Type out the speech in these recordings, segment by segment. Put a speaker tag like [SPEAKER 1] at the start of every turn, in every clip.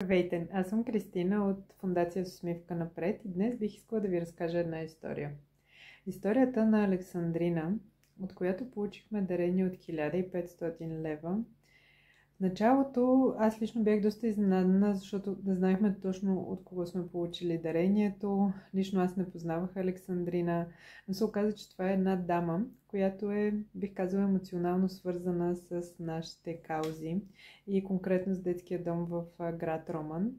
[SPEAKER 1] Здравейте, аз съм Кристина от Фондация с усмивка напред и днес бих искала да ви разкажа една история. Историята на Александрина, от която получихме дарение от 1500 лева. В началото аз лично бях доста изненадана, защото не знаехме точно от кого сме получили дарението. Лично аз не познавах Александрина, но се оказа, че това е една дама, която е, бих казала, емоционално свързана с нашите каузи и конкретно с детския дом в град Роман.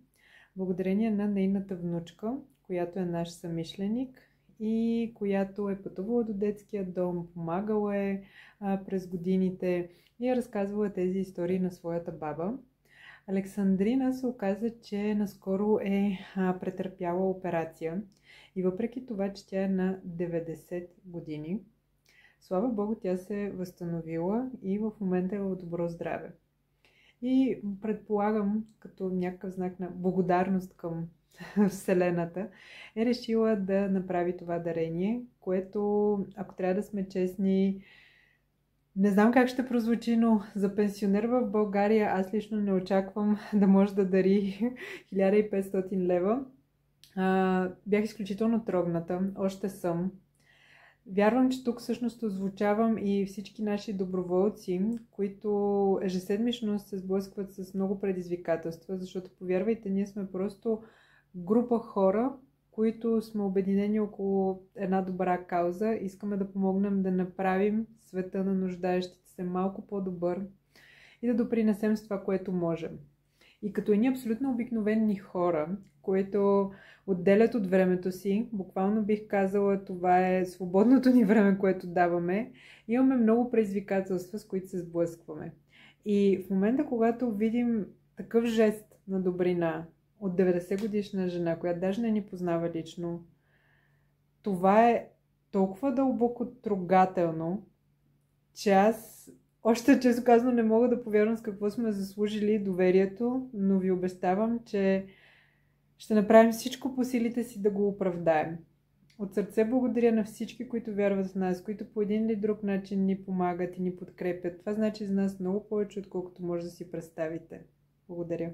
[SPEAKER 1] Благодарение на нейната внучка, която е наш съмишленик и която е пътувала до детския дом, помагала е през годините и е разказвала тези истории на своята баба. Александрина се оказа, че наскоро е претърпяла операция и въпреки това, че тя е на 90 години, слава Богу, тя се е възстановила и в момента е в добро здраве. И предполагам, като някакъв знак на благодарност към Вселената, е решила да направи това дарение, което, ако трябва да сме честни, не знам как ще прозвучи, но за пенсионер в България аз лично не очаквам да може да дари 1500 лева. Бях изключително трогната, още съм. Вярвам, че тук всъщност озвучавам и всички наши доброволци, които ежеседмично се сблъскват с много предизвикателства, защото, повярвайте, ние сме просто група хора, които сме обединени около една добра кауза. Искаме да помогнем да направим света на нуждаещите се малко по-добър и да допринесем с това, което можем. И като едни абсолютно обикновени хора, които отделят от времето си, буквално бих казала, това е свободното ни време, което даваме, имаме много предизвикателства, с които се сблъскваме. И в момента, когато видим такъв жест на добрина от 90 годишна жена, която даже не ни познава лично, това е толкова дълбоко трогателно, че аз още често казано не мога да повярвам с какво сме заслужили доверието, но ви обещавам, че ще направим всичко по силите си да го оправдаем. От сърце благодаря на всички, които вярват в нас, които по един или друг начин ни помагат и ни подкрепят. Това значи за нас много повече, отколкото може да си представите. Благодаря.